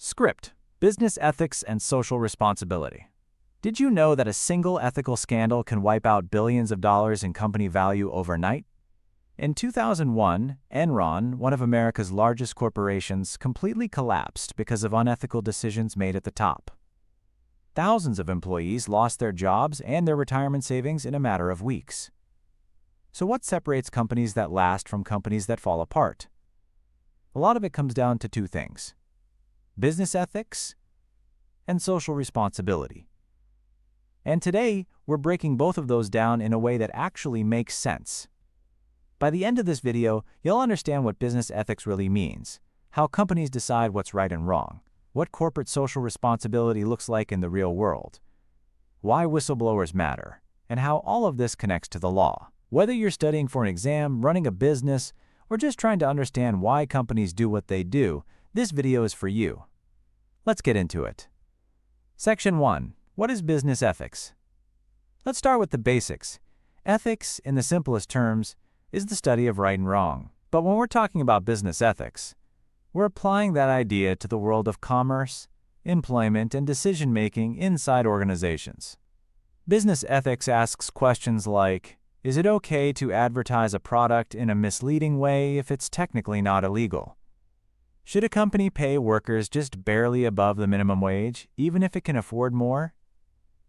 Script: Business Ethics and Social Responsibility. Did you know that a single ethical scandal can wipe out billions of dollars in company value overnight? In 2001, Enron, one of America's largest corporations, completely collapsed because of unethical decisions made at the top. Thousands of employees lost their jobs and their retirement savings in a matter of weeks. So what separates companies that last from companies that fall apart? A lot of it comes down to two things: business ethics and social responsibility. And today, we're breaking both of those down in a way that actually makes sense. By the end of this video, you'll understand what business ethics really means, how companies decide what's right and wrong, what corporate social responsibility looks like in the real world, why whistleblowers matter, and how all of this connects to the law. Whether you're studying for an exam, running a business, or just trying to understand why companies do what they do, this video is for you. Let's get into it. Section 1. What is business ethics? Let's start with the basics. Ethics, in the simplest terms, is the study of right and wrong. But when we're talking about business ethics, we're applying that idea to the world of commerce, employment, and decision-making inside organizations. Business ethics asks questions like, is it okay to advertise a product in a misleading way if it's technically not illegal? Should a company pay workers just barely above the minimum wage, even if it can afford more?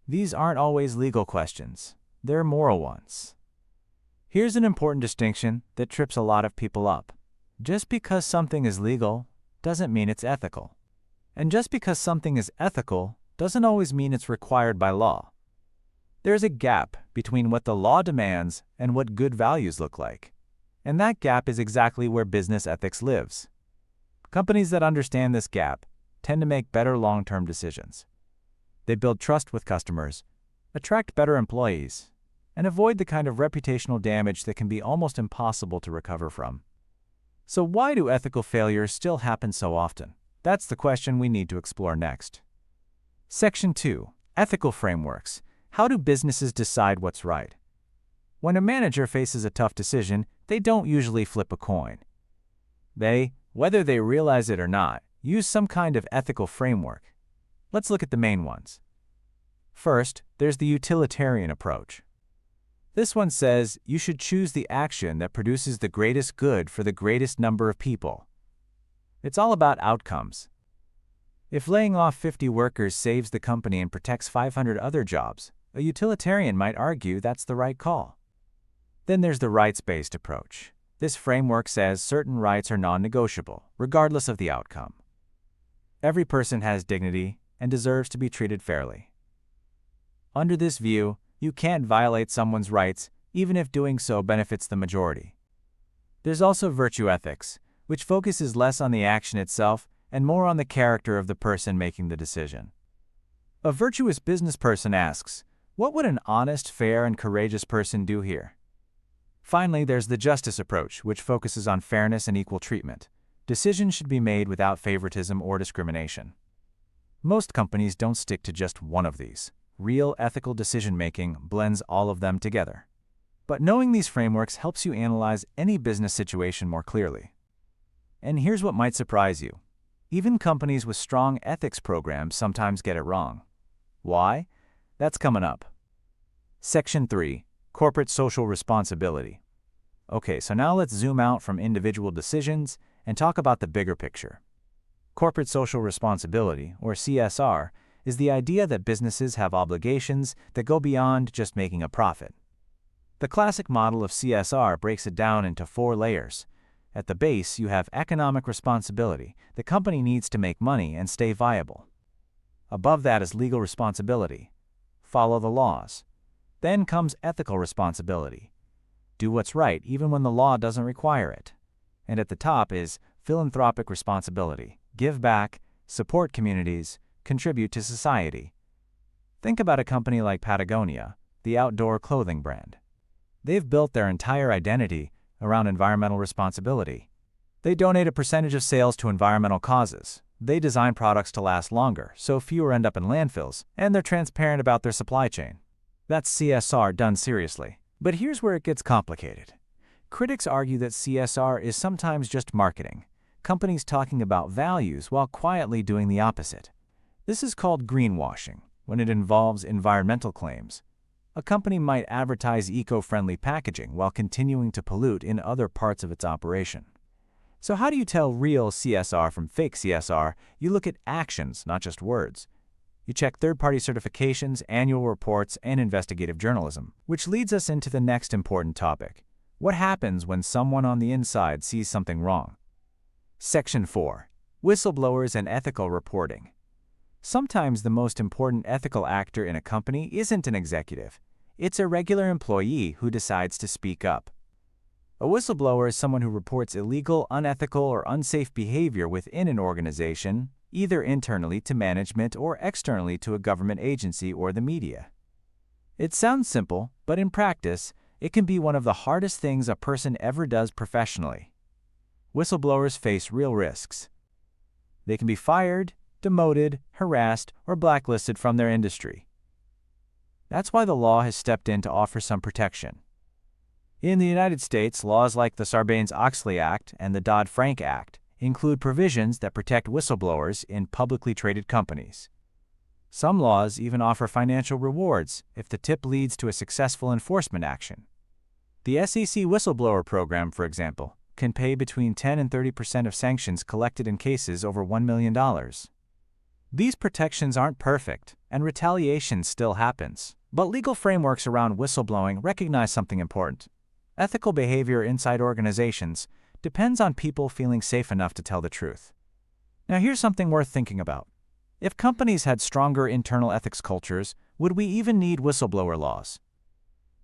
These aren't always legal questions. They're moral ones. Here's an important distinction that trips a lot of people up. Just because something is legal doesn't mean it's ethical. And just because something is ethical doesn't always mean it's required by law. There's a gap between what the law demands and what good values look like. And that gap is exactly where business ethics lives. Companies that understand this gap tend to make better long-term decisions. They build trust with customers, attract better employees, and avoid the kind of reputational damage that can be almost impossible to recover from. So why do ethical failures still happen so often? That's the question we need to explore next. Section 2. Ethical frameworks. How do businesses decide what's right? When a manager faces a tough decision, they don't usually flip a coin. They, whether they realize it or not, use some kind of ethical framework. Let's look at the main ones. First, there's the utilitarian approach. This one says you should choose the action that produces the greatest good for the greatest number of people. It's all about outcomes. If laying off 50 workers saves the company and protects 500 other jobs, a utilitarian might argue that's the right call. Then there's the rights-based approach. This framework says certain rights are non-negotiable, regardless of the outcome. Every person has dignity and deserves to be treated fairly. Under this view, you can't violate someone's rights, even if doing so benefits the majority. There's also virtue ethics, which focuses less on the action itself and more on the character of the person making the decision. A virtuous business person asks, what would an honest, fair, and courageous person do here? Finally, there's the justice approach, which focuses on fairness and equal treatment. Decisions should be made without favoritism or discrimination. Most companies don't stick to just one of these. Real ethical decision-making blends all of them together. But knowing these frameworks helps you analyze any business situation more clearly. And here's what might surprise you. Even companies with strong ethics programs sometimes get it wrong. Why? That's coming up. Section 3. Corporate social responsibility. Okay, so now let's zoom out from individual decisions and talk about the bigger picture. Corporate social responsibility, or CSR, is the idea that businesses have obligations that go beyond just making a profit. The classic model of CSR breaks it down into 4 layers. At the base, you have economic responsibility. The company needs to make money and stay viable. Above that is legal responsibility. Follow the laws. Then comes ethical responsibility. Do what's right even when the law doesn't require it. And at the top is philanthropic responsibility. Give back, support communities, contribute to society. Think about a company like Patagonia, the outdoor clothing brand. They've built their entire identity around environmental responsibility. They donate a percentage of sales to environmental causes. They design products to last longer, so fewer end up in landfills, and they're transparent about their supply chain. That's CSR done seriously. But here's where it gets complicated. Critics argue that CSR is sometimes just marketing. companies talking about values while quietly doing the opposite. This is called greenwashing when it involves environmental claims. A company might advertise eco-friendly packaging while continuing to pollute in other parts of its operation. So how do you tell real CSR from fake CSR? You look at actions, not just words. You check third-party certifications, annual reports, and investigative journalism, which leads us into the next important topic. What happens when someone on the inside sees something wrong? Section 4. Whistleblowers and ethical reporting. Sometimes the most important ethical actor in a company isn't an executive. It's a regular employee who decides to speak up. A whistleblower is someone who reports illegal, unethical, or unsafe behavior within an organization, either internally to management or externally to a government agency or the media. It sounds simple, but in practice, it can be one of the hardest things a person ever does professionally. Whistleblowers face real risks. They can be fired, demoted, harassed, or blacklisted from their industry. That's why the law has stepped in to offer some protection. In the United States, laws like the Sarbanes-Oxley Act and the Dodd-Frank Act include provisions that protect whistleblowers in publicly traded companies. Some laws even offer financial rewards if the tip leads to a successful enforcement action. The SEC whistleblower program, for example, can pay between 10 and 30% of sanctions collected in cases over $1 million. These protections aren't perfect, and retaliation still happens. But legal frameworks around whistleblowing recognize something important. Ethical behavior inside organizations depends on people feeling safe enough to tell the truth. Now here's something worth thinking about. If companies had stronger internal ethics cultures, would we even need whistleblower laws?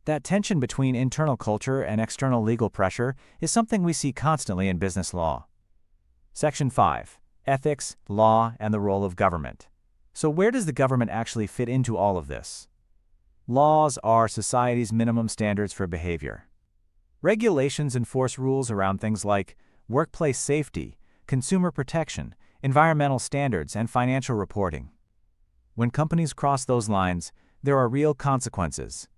That tension between internal culture and external legal pressure is something we see constantly in business law. Section 5. Ethics, law, and the role of government. So where does the government actually fit into all of this? Laws are society's minimum standards for behavior. Regulations enforce rules around things like workplace safety, consumer protection, environmental standards, and financial reporting. When companies cross those lines, there are real consequences: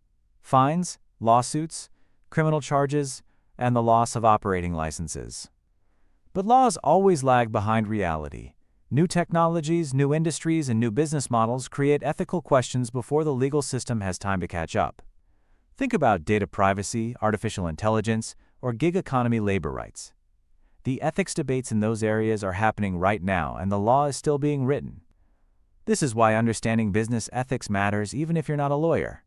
fines, lawsuits, criminal charges, and the loss of operating licenses. But laws always lag behind reality. New technologies, new industries, and new business models create ethical questions before the legal system has time to catch up. Think about data privacy, artificial intelligence, or gig economy labor rights. The ethics debates in those areas are happening right now, and the law is still being written. This is why understanding business ethics matters even if you're not a lawyer.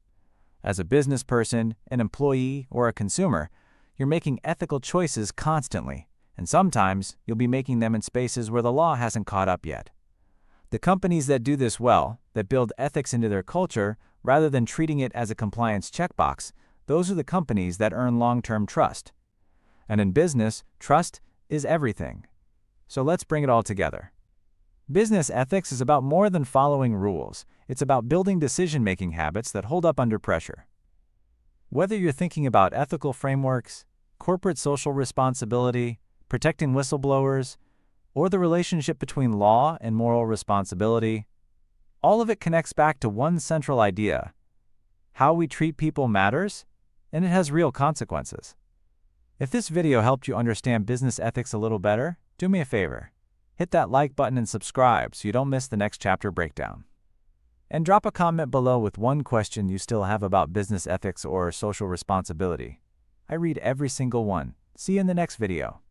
As a business person, an employee, or a consumer, you're making ethical choices constantly, and sometimes you'll be making them in spaces where the law hasn't caught up yet. The companies that do this well, that build ethics into their culture rather than treating it as a compliance checkbox, those are the companies that earn long-term trust. And in business, trust is everything. So let's bring it all together. Business ethics is about more than following rules. It's about building decision-making habits that hold up under pressure. Whether you're thinking about ethical frameworks, corporate social responsibility, protecting whistleblowers, or the relationship between law and moral responsibility, all of it connects back to one central idea: how we treat people matters, and it has real consequences. If this video helped you understand business ethics a little better, do me a favor. Hit that like button and subscribe so you don't miss the next chapter breakdown. And drop a comment below with one question you still have about business ethics or social responsibility. I read every single one. See you in the next video.